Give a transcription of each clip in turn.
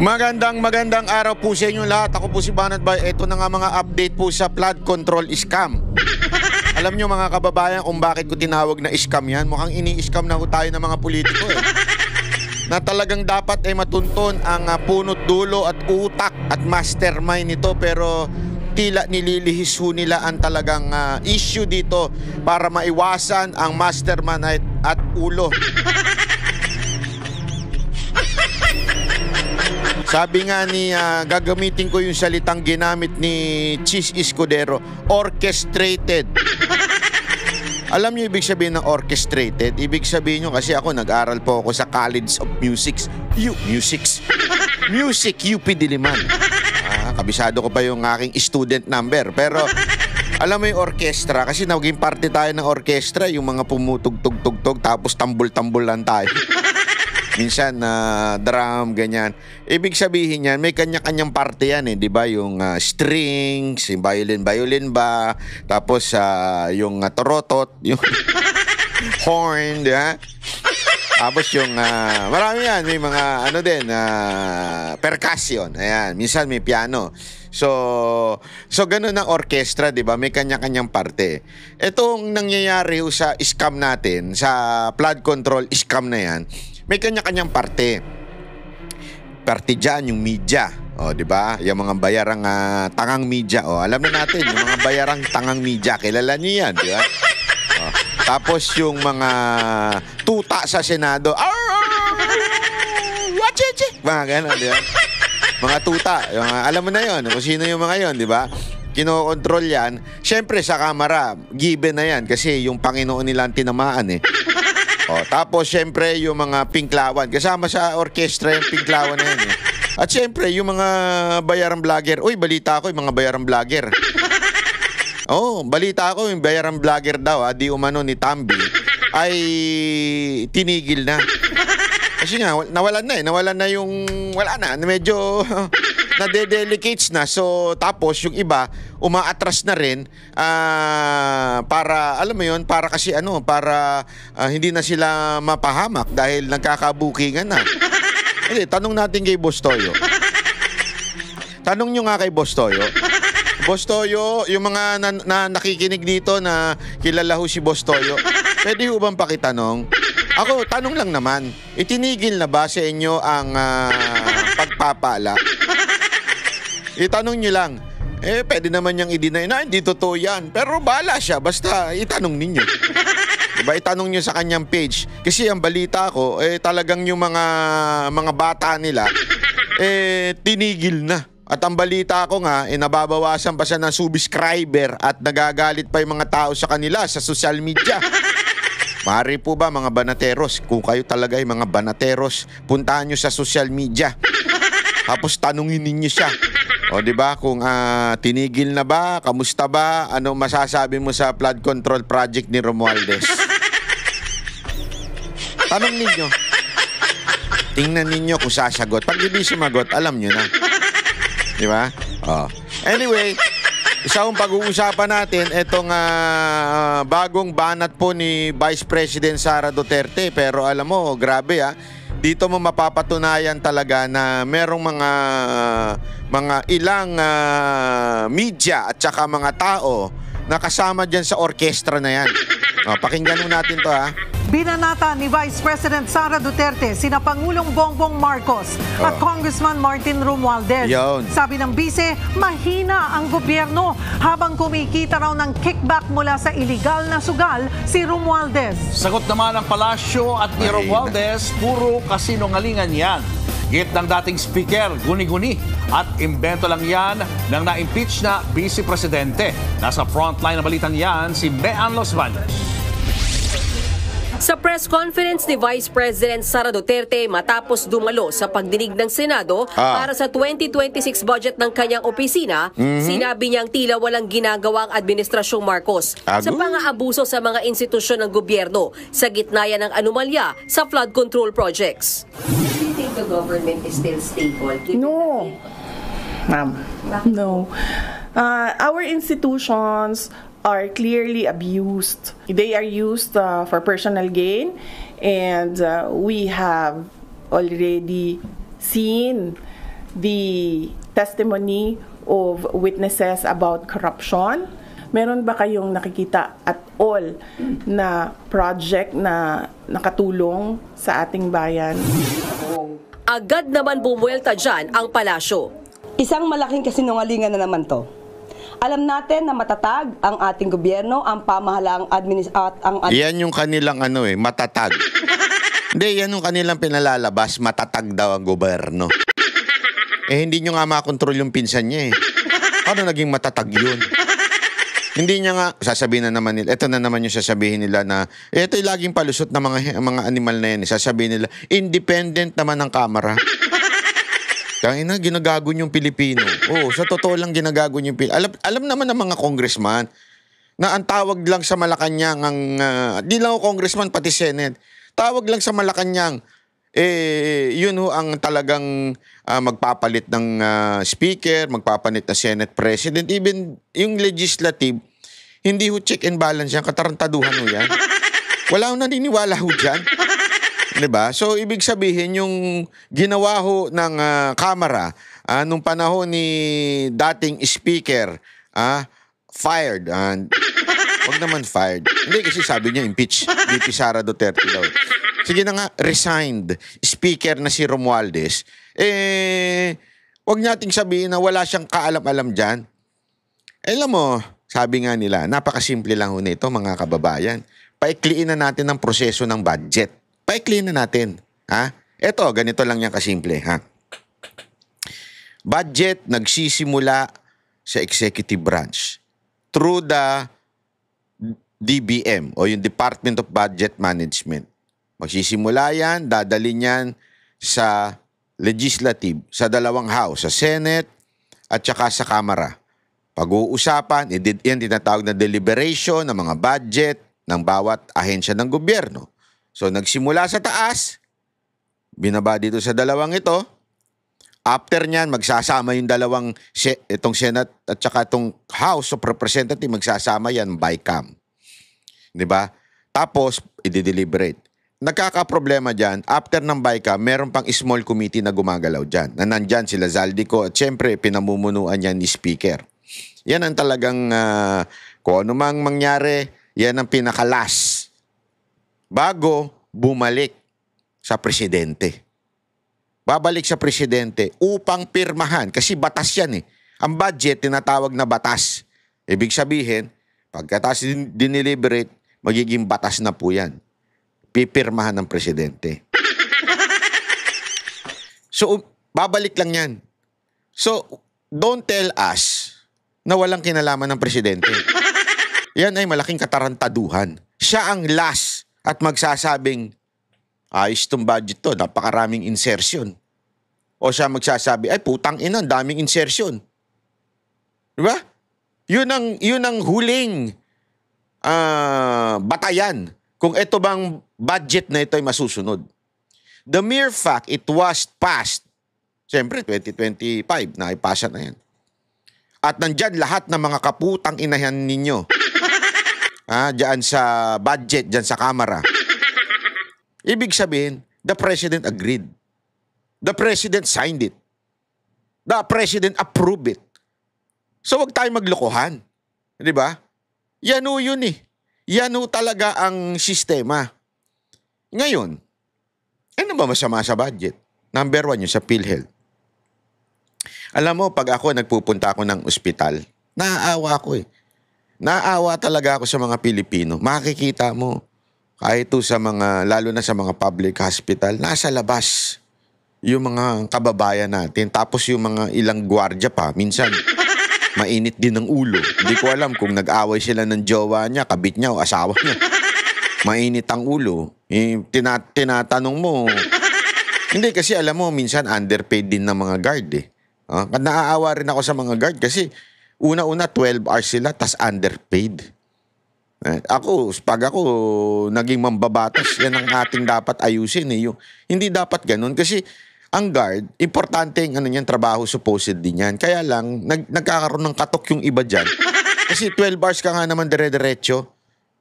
Magandang araw po sa inyo lahat. Ako po si Banat Bay. Ito na nga mga update po sa flood control scam. Alam nyo mga kababayan kung bakit ko tinawag na scam yan? Mukhang ini-scam na ko tayo ng mga politiko na talagang dapat ay matunton ang punot dulo at utak at mastermind nito, pero tila nililihis ho nila ang talagang issue dito para maiwasan ang mastermind at ulo. Sabi nga ni, gagamitin ko yung salitang ginamit ni Chis Escudero, orchestrated. Alam niyo ibig sabihin ng orchestrated? Ibig sabihin nyo, kasi ako nag-aral po ako sa College of Music UP Diliman. Kabisado ko pa yung aking student number. Pero alam mo yung orkestra, kasi naging parte tayo ng orkestra, yung mga pumutugtog-tugtog tapos tambol-tambol lang tayo. Minsan drum, ganyan. Ibig sabihin yan, may kanya-kanyang parte yan di ba? Yung strings, yung violin ba, tapos yung torotot, yung horn, di ba? Tapos yung marami yan, may mga percussion. Ayan, minsan may piano. So ganun ang orkestra, di ba? May kanya-kanyang parte. Itong nangyayari sa scam natin, sa flood control scam na yan, may kanya-kanyang parte. Parte dyan, yung media. O, di ba? Yung mga bayarang tangang media. O, alam na natin, yung mga bayarang tangang media. Kilala niyo yan, di ba? O, tapos yung mga tuta sa Senado. Mga gano'n, di ba? Mga tuta. Yung, alam mo na yon kung sino yung mga yon, di ba? Kinokontrol yan. Siyempre sa kamera, given na yan. Kasi yung Panginoon nilang tinamaan tapos syempre yung mga pinklawan. Kasama sa orkestra yung pinklawan na yan At syempre yung mga bayarang vlogger. Uy, balita ko yung mga bayarang vlogger. Balita ko yung bayarang vlogger daw di umano ni Tambi ay tinigil na. Kasi nga, nawalan na yung, wala na, medyo nadedelicates na. So, tapos yung iba, umaatras na rin para, alam mo yun, para kasi para hindi na sila mapahamak dahil nagkakabukingan na. Hindi, tanong natin kay Boss Toyo. Tanong nyo nga kay Boss Toyo. Boss Toyo, yung mga nakikinig dito na kilala ho si Boss Toyo, pwede ho bang pakitanong? Ako, tanong lang naman, itinigil na ba sa inyo ang pagpapala? Itanong nyo lang. Pwede naman niyang i-deny na hindi totoo yan. Pero bahala siya, basta itanong ninyo. Diba, itanong nyo sa kanyang page. Kasi ang balita ko, talagang yung mga bata nila, tinigil na. At ang balita ko nga, nababawasan pa siya ng subscriber at nagagalit pa yung mga tao sa kanila sa social media. Maaari po ba mga banateros, kung kayo talaga ay mga banateros, puntahan nyo sa social media. Tapos tanungin ninyo siya. O di ba kung tinigil na ba, kamusta ba, ano masasabi mo sa flood control project ni Romualdez? Tanong ninyo. Tingnan ninyo kung sasagot. Pag hindi sumagot, alam nyo na. Di ba? Anyway, isang pag-uusapan natin itong bagong banat po ni Vice President Sara Duterte. Pero alam mo, grabe dito mo mapapatunayan talaga na merong mga ilang media at saka mga tao na kasama dyan sa orkestra na yan. Pakinggan mo natin to Binanata ni Vice President Sara Duterte sina Pangulong Bongbong Marcos at Congressman Martin Romualdez. Sabi ng bise, mahina ang gobyerno habang kumikita raw ng kickback mula sa iligal na sugal si Romualdez. Sagot naman ng palasyo at ni Romualdez, puro kasinungalingan yan. Git ng dating speaker, guni-guni at imbento lang yan ng na-impeach na Vice Presidente. Nasa frontline na balitan yan si Mean Los Baños. Sa press conference ni Vice President Sara Duterte matapos dumalo sa pagdinig ng Senado para sa 2026 budget ng kanyang opisina, sinabi niyang tila walang ginagawa ang Administrasyong Marcos sa pang-aabuso sa mga institusyon ng gobyerno sa gitna yan ng anomalya sa flood control projects. Do you think the government is still stable? No. Ma'am, no. Our institutions are clearly abused. They are used for personal gain, and we have already seen the testimony of witnesses about corruption? Meron ba kayong nakikita at all na project na nakatulong sa ating bayan? Agad naman bumuelta dyan ang palasyo. Isang malaking kasinungalingan na naman to. Alam natin na matatag ang ating gobyerno, ang pamahalaang Yan yung kanilang matatag. Hindi, yan yung kanilang pinalalabas, matatag daw ang gobyerno. Hindi nyo nga makontrol yung pinsan niya Paano naging matatag yun? Hindi niya nga, sasabihin na naman nila, ito na naman yung sasabihin nila na, ito yung laging palusot na mga animal na yan. Sasabihin nila, independent naman ang kamera. Kaya ginagago yung Pilipino. Sa totoo lang ginagago yung Pilipino. Alam naman ng mga congressman na ang tawag lang sa Malacanang, di lang ako congressman, pati Senate, tawag lang sa Malacanang, yun ang talagang magpapalit ng speaker, magpapalit ng Senate President, even yung legislative, hindi check and balance yan, katarantaduhan yan. Wala akong naniniwala dyan. Diba? So, ibig sabihin, yung ginawa ng Kamara, nung panahon ni dating speaker, fired. Wag naman fired. Hindi, kasi sabi niya, impeach. VP Sara Duterte daw. Sige na nga, resigned speaker na si Romualdez. Wag nating sabihin na wala siyang kaalam-alam dyan. Alam mo, sabi nga nila, napakasimple lang nito, mga kababayan. Paikliin na natin ang proseso ng budget. Paikliin na natin. Ito, ganito lang yan kasimple. Budget nagsisimula sa executive branch through the DBM o yung Department of Budget Management. Magsisimula yan, dadalhin yan sa legislative, sa dalawang house, sa Senate at saka sa Kamara. Pag-uusapan, yan tinatawag na deliberation ng mga budget ng bawat ahensya ng gobyerno. So, nagsimula sa taas, binaba dito sa dalawang ito. After nyan, magsasama yung dalawang, itong Senate at saka itong House of Representatives, magsasama yan, BICAM. Diba? Tapos, i-deliberate. Nagkakaproblema dyan, after ng BICAM, meron pang small committee na gumagalaw dyan. Na nandyan sila Zaldico at syempre, pinamumunuan yan ni Speaker. Yan ang talagang, kung ano mang mangyari, yan ang pinakalas. Bago bumalik sa presidente. Babalik sa presidente upang pirmahan. Kasi batas yan Ang budget, tinatawag na batas. Ibig sabihin, pagkatapos dineliberate, magiging batas na po yan. Pipirmahan ng presidente. So, babalik lang yan. So, don't tell us na walang kinalaman ng presidente. Yan ay malaking katarantaduhan. Siya ang last at magsasabing, ayos tong budget to, napakaraming insertion. O siya magsasabi, ay putang ina, daming insertion. Diba? Yun ang huling batayan kung ito bang budget na ito ay masusunod. The mere fact it was passed, siyempre 2025, naipasa na yan. At nandyan lahat ng mga kaputang inahan ninyo. Diyan sa budget, diyan sa Kamara. Ibig sabihin, the President agreed. The President signed it. The President approved it. So wag tayo maglokohan. Di ba? Yan yun Yan talaga ang sistema. Ngayon, ano ba masama sa budget? Number 1 yun sa PhilHealth. Alam mo, pag nagpupunta ako ng ospital, naaawa ako Naaawa talaga ako sa mga Pilipino. Makikita mo, kahit sa mga, lalo na sa mga public hospital, nasa labas yung mga kababayan natin. Tapos yung mga ilang gwardiya pa, minsan mainit din ng ulo. Hindi ko alam kung nag-away sila ng jowa niya, kabit niya o asawa niya. Mainit ang ulo. Tinatanong mo. Hindi kasi alam mo, minsan underpaid din ng mga guard Naaawa rin ako sa mga guard kasi una-una 12 hours sila, tas underpaid. Pag ako naging mambabatas, yan ang ating dapat ayusin hindi dapat ganun kasi ang guard, importante yung trabaho supposedly niyan. Kaya lang, nagkakaroon ng katok yung iba dyan. Kasi 12 hours ka nga naman dire-diretso,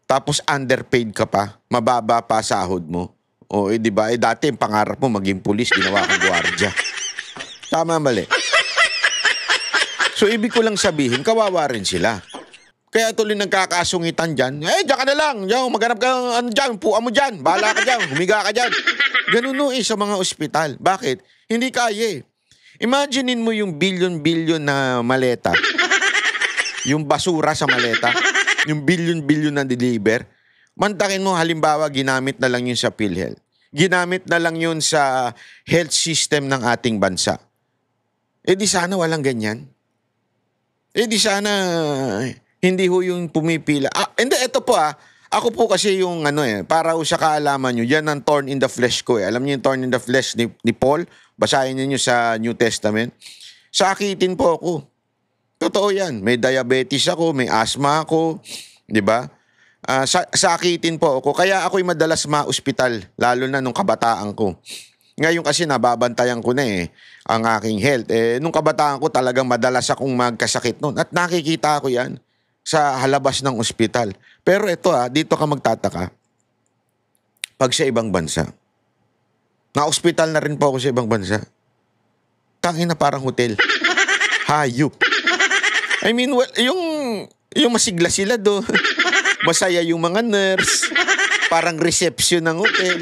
tapos underpaid ka pa, mababa pa sahod mo. O di ba? Dati yung pangarap mo maging pulis, ginawa kang gwardiya. Tama, mali. So, ibig ko lang sabihin, kawawa rin sila. Kaya tuloy nagkakasungitan dyan. Diyan ka na lang. Diyan, maghanap ka dyan. Puan mo dyan. Bahala ka dyan. Humiga ka dyan. Ganun sa mga ospital. Bakit? Hindi kaya. Imaginein mo yung billion-billion na maleta. Yung basura sa maleta. Yung billion-billion na deliver. Mantakin mo, halimbawa, ginamit na lang yun sa PhilHealth. Ginamit na lang yun sa health system ng ating bansa. Di sana walang ganyan. Di sana hindi ho yung pumipila. Hindi, ito po Ako po kasi yung para ho sa kaalaman nyo, yan ang thorn in the flesh ko Alam niyo yung thorn in the flesh ni Paul? Basahin niyo sa New Testament. Sakitin po ako. Totoo yan. May diabetes ako, may asthma ako. Di ba? Sakitin po ako. Kaya ako'y madalas ma-ospital, lalo na nung kabataan ko. Ngayon kasi nababantayan ko na ang aking health. Nung kabataan ko talagang madalas akong magkasakit noon. At nakikita ko yan sa halabas ng ospital. Pero ito dito ka magtataka. Pag sa ibang bansa, na-ospital na rin po ako sa ibang bansa. Tangina parang hotel. Hayop. I mean, yung masigla sila do. Masaya yung mga nurse. Parang reception ng hotel.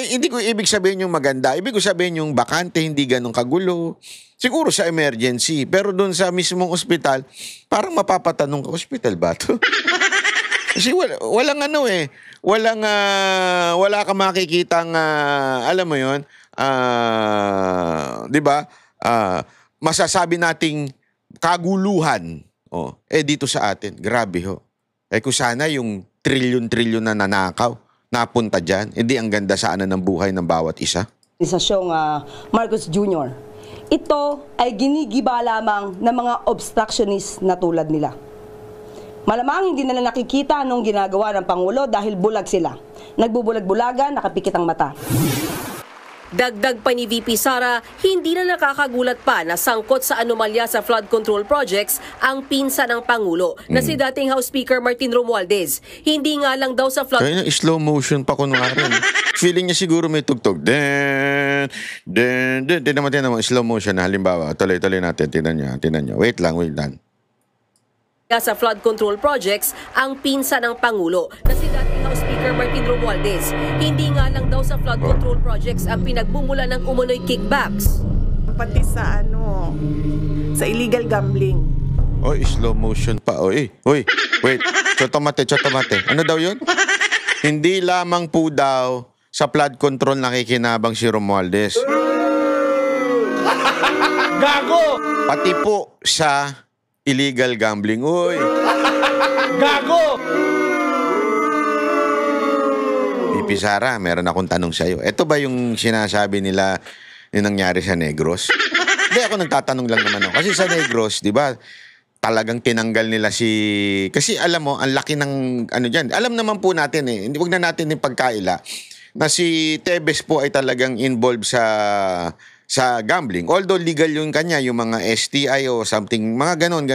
Hindi ko ibig sabihin yung maganda. Ibig ko sabihin yung bakante, hindi ganun kagulo. Siguro sa emergency. Pero doon sa mismong ospital, parang mapapatanong ka, ospital ba ito? Kasi wala ka makikitang, alam mo yun, di ba? Masasabi nating kaguluhan. Dito sa atin, grabe ho. Kung sana yung trilyon-trilyon na nanakaw, napunta dyan, hindi ang ganda sana ng buhay ng bawat isa. Organisasyong Marcos Jr. Ito ay ginigiba lamang ng mga obstructionist na tulad nila. Malamang hindi nila nakikita anong ginagawa ng Pangulo dahil bulag sila. Nagbubulag-bulagan, nakapikit ang mata. Dagdag pa ni VP Sara, hindi na nakakagulat pa na sangkot sa anomalya sa flood control projects ang pinsa ng Pangulo na si dating House Speaker Martin Romualdez. Hindi nga lang daw sa flood... Kaya slow motion pa kunwari. Feeling niya siguro may tugtog. Tinan mo, slow motion na halimbawa. Tuloy-tuloy natin. Tinan niyo. Wait lang. Sa flood control projects ang pinsa ng Pangulo na si dating House Speaker Martin Romualdez. Hindi nga lang daw sa flood control projects ang pinagbumula ng umunoy kickbacks. Pati sa sa illegal gambling. Slow motion pa. Wait. Chotomate. Ano daw yun? Hindi lamang po daw sa flood control nakikinabang si Romualdez. Gago! Pati po sa illegal gambling. Gago! VP Sara, meron akong tanong sa'yo. Ito ba yung sinasabi nila yung nangyari sa Negros? Hindi, ako nagtatanong lang naman ako. Kasi sa Negros, di ba, talagang tinanggal nila kasi alam mo, ang laki ng dyan. Alam naman po natin huwag na natin yung pagkaila na si Tebes po ay talagang involved sa gambling. Although legal yung kanya, yung mga STI o something, mga ganon.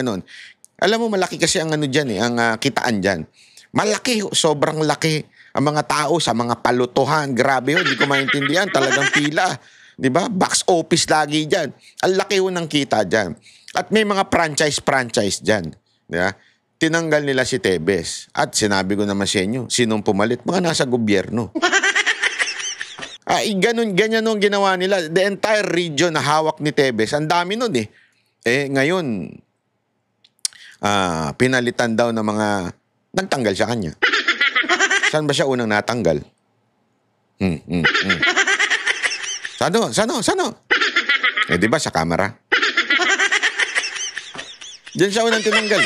Alam mo, malaki kasi ang dyan ang kitaan dyan. Malaki, sobrang laki. Ang mga tao sa mga palutuhan, grabe hindi ko maintindihan, talagang pila. Diba? Box office lagi dyan. Ang laki ng kita dyan. At may mga franchise dyan. Diba? Tinanggal nila si Tebes. At sinabi ko naman sa inyo, sinong pumalit? Mga nasa gobyerno. Ganyan nung ginawa nila. The entire region na hawak ni Tebes, ang dami nun ngayon, pinalitan daw ng mga nagtanggal sa kanya. Saan ba siya unang natanggal? Sano? Di ba sa camera? Diyan siya unang tinanggal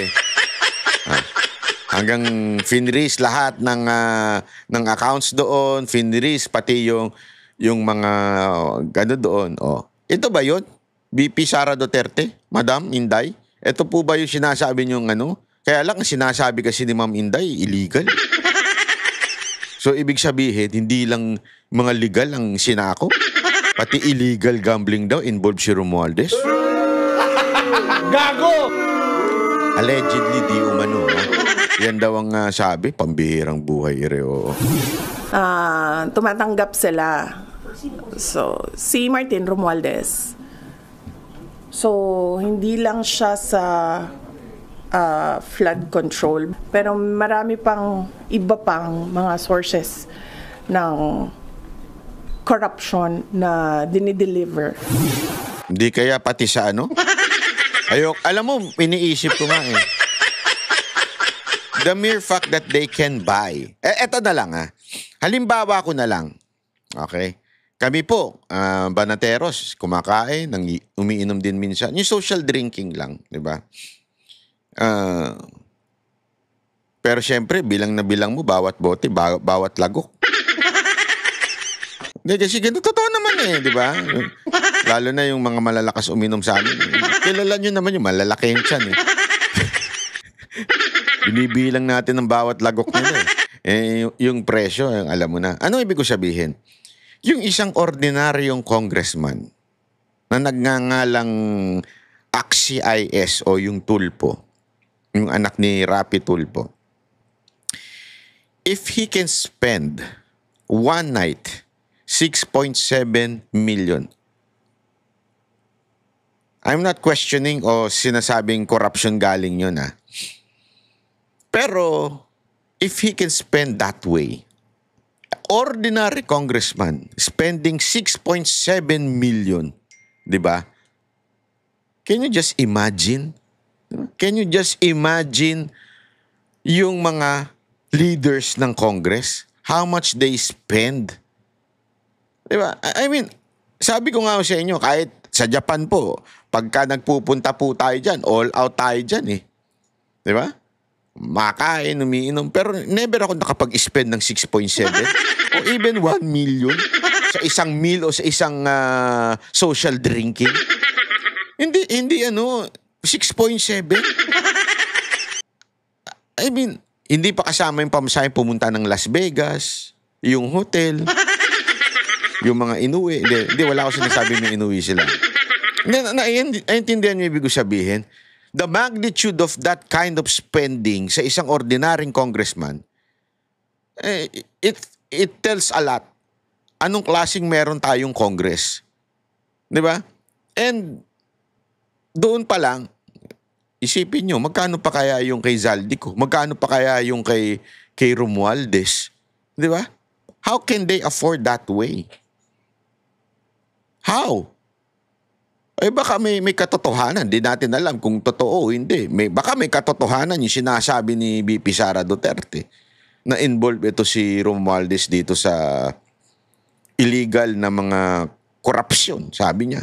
Hanggang finreeze lahat ng accounts doon, finreeze pati yung mga doon. Ito ba yun? VP Sara Duterte? Madam Inday? Ito po ba yung sinasabi niyong Kaya lang sinasabi kasi ni Ma'am Inday, illegal. So ibig sabihin, hindi lang mga legal ang sinako. Pati illegal gambling daw involved si Romualdez. Gago! Allegedly, di umano. Yan daw ang sabi, pambihirang buhay. Tumatanggap sila. So, si Martin Romualdez, So, hindi lang siya sa flood control, pero marami pang iba pang mga sources ng corruption na dinideliver. Hindi kaya pati sa ano? Alam mo, iniisip ko nga eh. The mere fact that they can buy. Eto na lang Halimbawa ko na lang. Okay? Kami po, banateros, kumakain, umiinom din minsan. Yung social drinking lang, di ba? Pero syempre, bilang na bilang mo, bawat bote, bawat lagok. Hindi, kasi ganito, totoo naman di ba? Lalo na yung mga malalakas uminom sa amin. Kilala nyo naman yung malalaki yung tiyan Binibilang natin ng bawat lagok nila yung presyo, alam mo na. Ano ibig ko sabihin? Yung isang ordinaryong congressman na nagngangalang Axie IS o yung Tulpo, yung anak ni Rapi Tulpo, if he can spend one night 6.7 million, I'm not questioning o sinasabing corruption galing yun pero if he can spend that way, ordinary congressman spending 6.7 million, di ba? Can you just imagine? Can you just imagine yung mga leaders ng Congress? How much they spend? Di ba? I mean, sabi ko nga sa inyo, kahit sa Japan po, pagka nagpupunta po tayo dyan, all out tayo dyan Di ba? Makain, umiinom. Pero never ako nakapag-spend ng 6.7 o even 1 million sa isang meal o sa isang social drinking. Hindi 6.7. I mean, hindi pa kasama yung pamasahe pumunta ng Las Vegas, yung hotel, yung mga inuwi. Hindi, wala ako sinasabi ng inuwi sila. Naiintindihan niyo ibig ko sabihin? The magnitude of that kind of spending sa isang ordinaryong congressman, it tells a lot. Anong klaseng meron tayong Congress? Di ba? And doon pa lang, isipin nyo, magkano pa kaya yung kay Zaldico? Magkano pa kaya yung kay Romualdez? Di ba? How can they afford that way? How? Baka may katotohanan. Di natin alam kung totoo o hindi. Baka may katotohanan yung sinasabi ni VP Sara Duterte na involved ito si Romualdez dito sa illegal na mga korupsyon, sabi niya.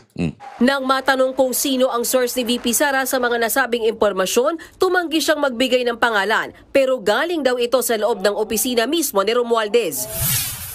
Nang matanong kung sino ang source ni VP Sara sa mga nasabing impormasyon, tumanggi siyang magbigay ng pangalan, pero galing daw ito sa loob ng opisina mismo ni Romualdez.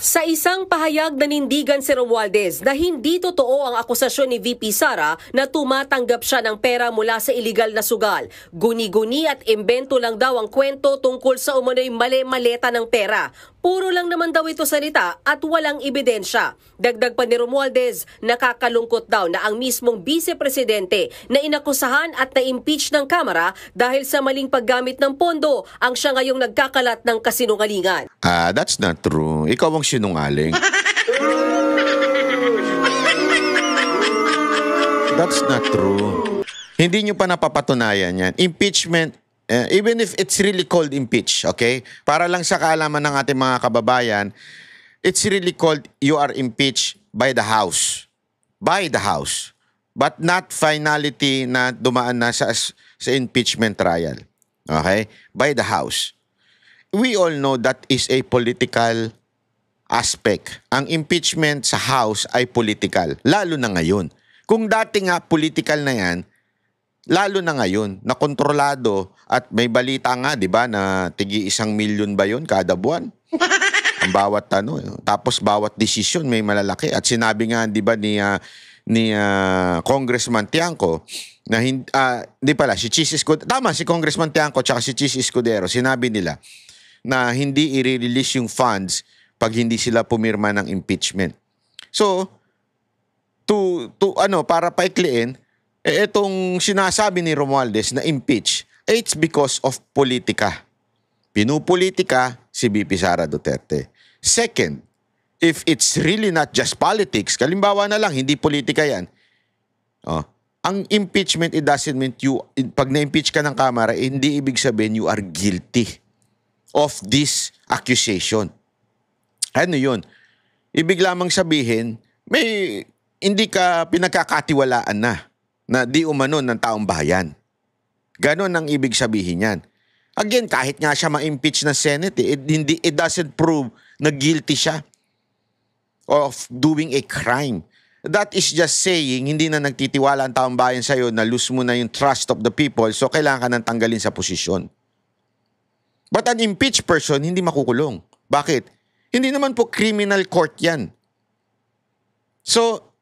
Sa isang pahayag, nanindigan si Romualdez na hindi totoo ang akusasyon ni VP Sara na tumatanggap siya ng pera mula sa iligal na sugal. Guni-guni at imbento lang daw ang kwento tungkol sa umano'y mali-maleta ng pera. Puro lang naman daw ito salita at walang ebidensya. Dagdag pa ni Romualdez, nakakalungkot daw na ang mismong vice-presidente na inakusahan at na-impeach ng Kamara dahil sa maling paggamit ng pondo ang siya ngayong nagkakalat ng kasinungalingan. That's not true. Ikaw ang sinungaling. That's not true. Hindi nyo pa napapatunayan yan. Impeachment, even if it's really called impeach, okay? Para lang sa kaalaman ng ating mga kababayan, it's really called you are impeached by the House. By the House. But not finality na dumaan na sa impeachment trial. Okay? By the House. We all know that is a political aspect. Ang impeachment sa House ay political. Lalo na ngayon. Kung dati nga political na yan, lalo na ngayon, na kontrolado at may balita nga, di ba, na tigi 1 milyon ba yun kada buwan? Ang bawat tapos bawat desisyon may malalaki. At sinabi nga, di ba, ni Congressman Tiangco, na hindi pala, si Chis Escudero, tama, si Congressman Tiangco at si Chis Escudero, sinabi nila na hindi i-release yung funds pag hindi sila pumirma ng impeachment. So, para paikliin, itong sinasabi ni Romualdez na impeach, it's because of politika. Pinupolitika si VP Sara Duterte. Second, if it's really not just politics, kalimbawa na lang, hindi politika yan, ang impeachment, it doesn't mean pag na-impeach ka ng Kamara, hindi ibig sabihin you are guilty of this accusation. Ano yun? Ibig lamang sabihin, hindi ka pinagkakatiwalaan na di umano ng taong bayan. Ganon ang ibig sabihin yan. Again, kahit nga siya ma-impeach ng Senate, it doesn't prove na guilty siya of doing a crime. That is just saying, hindi na nagtitiwala ang taong bayan sa'yo, na lose mo na yung trust of the people, so kailangan ka nang tanggalin sa posisyon. But an impeached person, hindi makukulong. Bakit? Hindi naman po criminal court yan. So,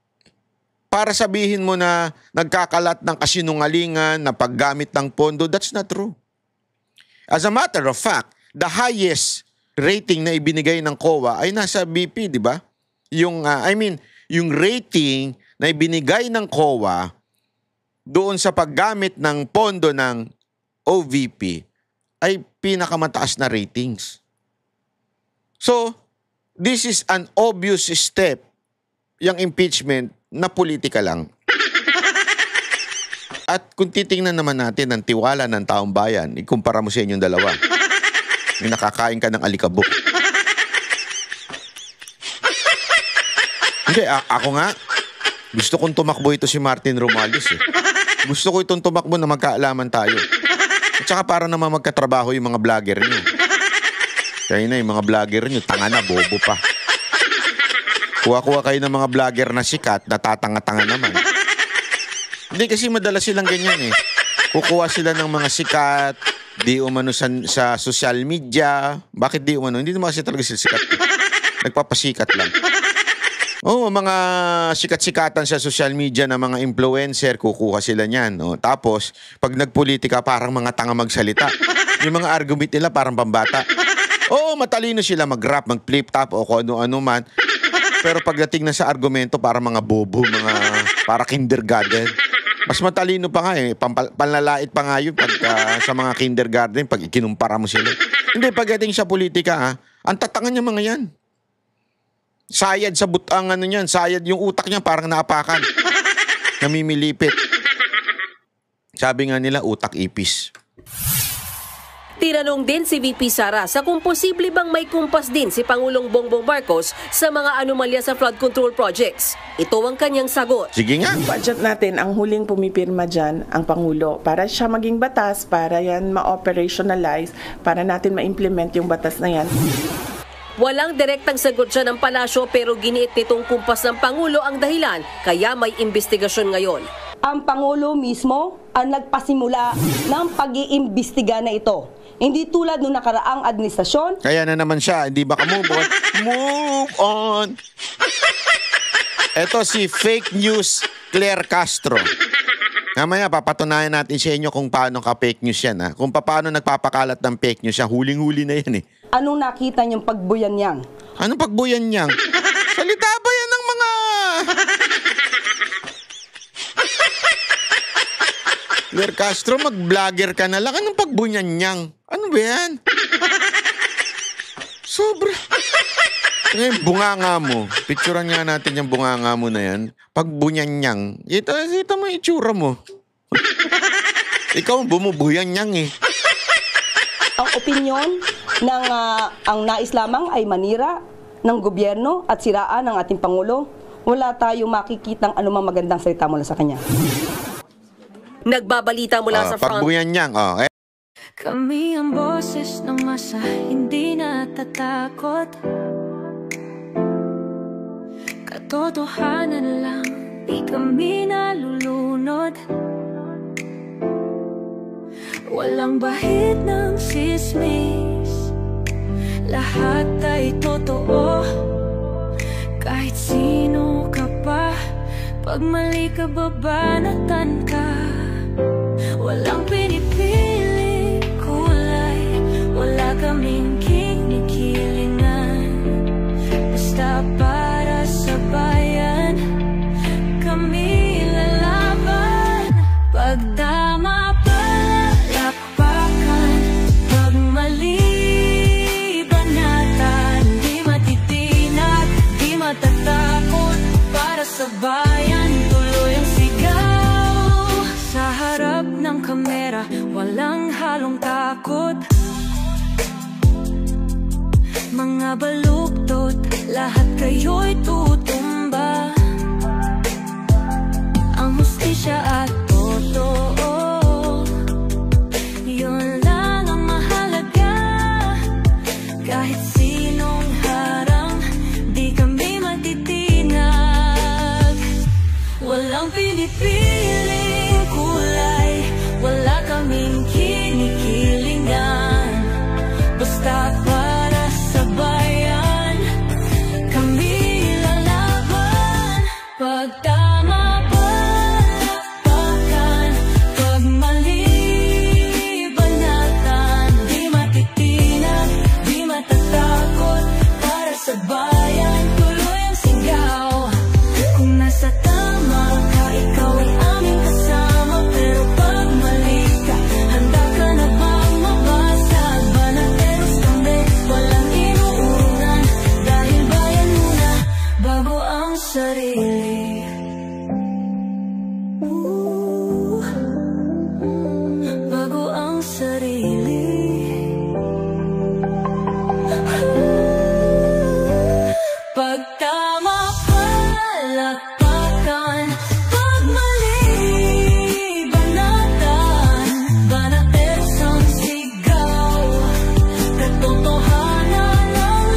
para sabihin mo na nagkakalat ng kasinungalingan, na paggamit ng pondo, that's not true. As a matter of fact, the highest rating na ibinigay ng COA ay nasa BP, di ba? Yung rating na ibinigay ng COA doon sa paggamit ng pondo ng OVP ay pinakamataas na ratings. So, this is an obvious step, yung impeachment, na politika lang. At kung titingnan naman natin ang tiwala ng taong bayan, ikumpara mo sa inyong dalawa. May nakakain ka ng alikabok. Hindi, ako nga, gusto kong tumakbo ito si Martin Romualdez eh. Gusto ko itong tumakbo na magkaalaman tayo. At saka para naman magkatrabaho yung mga vlogger niyo. Kaya na yung mga vlogger niyo, tanga na, bobo pa. Kuha-kuha kayo ng mga vlogger na sikat, natatanga-tanga naman. Hindi, kasi madalas silang ganyan eh. Kukuha sila ng mga sikat, di umano sa social media. Bakit di umano? Hindi naman kasi talaga sila sikat. Nagpapasikat lang. Mga sikat-sikatan sa social media na mga influencer, kukuha sila niyan. Tapos, pag nagpolitika, parang mga tanga magsalita. Yung mga argument nila parang pambata. Matalino sila mag-rap, mag-flip-top o kung ano-ano man. Pero pagdating na sa argumento, parang mga bobo, para kindergarten. Mas matalino pa nga eh. Panlalait pa nga yun sa mga kindergarten pag ikinumpara mo sila. Hindi, pagdating sa politika, ang tatangan niya mga yan. Sayad sa butang niyan, sayad yung utak niya parang naapakan. Namimilipit. Sabi nga nila, utak ipis. Tinanong din si VP Sara sa kung posible bang may kumpas din si Pangulong Bongbong Marcos sa mga anomalya sa flood control projects. Ito ang kanyang sagot. Sige nga. Budget natin, ang huling pumipirma dyan, ang Pangulo. Para siya maging batas, para yan ma-operationalize, para natin ma-implement yung batas na yan. Walang direktang sagot siya ng palasyo pero giniit nitong kumpas ng Pangulo ang dahilan kaya may investigasyon ngayon. Ang Pangulo mismo ang nagpasimula ng pag-iimbestiga na ito. Hindi tulad nung nakaraang administrasyon. Kaya na naman siya, hindi ba ka-move on? Move on! Ito si fake news Claire Castro. Mamaya papatunayan natin sa inyo kung paano ka-fake news yan. Kung paano nagpapakalat ng fake news yan. Huling-huli na yan eh. Anong nakita niyong pagbuyan niyang? Anong pagbuyan niyang? Salita ba yan ng mga... Claire Castro, mag-vlogger ka na lang. Anong pagbuyan niyang? Ano ba yan? Sobra. Ngayon, bunganga mo. Picturean nga natin yung bunganga mo na yan. Pagbuyan niyang. Ito mo yung itsura mo. Ikaw bumubuyan niyang eh. Ang opinyon ng ang nais lamang ay manira ng gobyerno at siraan ng ating Pangulo. Wala tayong makikitang anumang magandang salita mula sa kanya. Nagbabalita mula sa front. Pagbuyan niyang. Kami ang boses ng masa, hindi natatakot. Katotohanan lang, di kami nalulunod. Walang bahid ng sismis, lahat ay totoo. Kahit sino ka pa, pag mali ka babanatan ka. Walang pinipili kulay, wala kaming kinikilingan. Basta para sa bayan, kami lalaban. Pag tama palapakan, pag mali banatan. Di matitinag, di matatakot, para sa bayan tuloy ang sigaw. takot. Mga baluktot, lahat kayo'y tutumba. Ang hustisya at totoo, yun lang ang mahalaga. Kahit sinong harang, di kami matitinag. Walang pinipiling kulay, wala kaming kinikilingan. Basta para sa bayan, kami lalaban. Pag tama palakpakan, pag mali banatan. Di matitinag, di matatakot, para sa bayan tuloy ang sigaw. Kung nasa tama ka, ikaw ay aming kasama. Pero pag mali ka, handa ka na bang mabasag? Banateros kami, walang inuunan. Dahil bayan muna, bago ang sarili. Bago ang sarili. Pag tama palakpakan, pag mali banatan. Banateros ang sigaw, katotohanan ang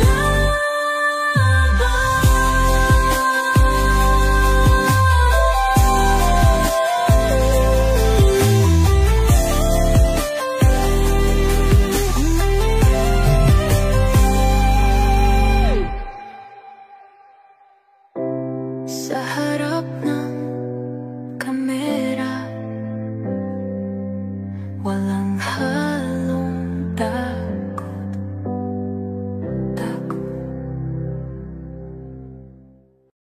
sa harap ng kamera, walang halong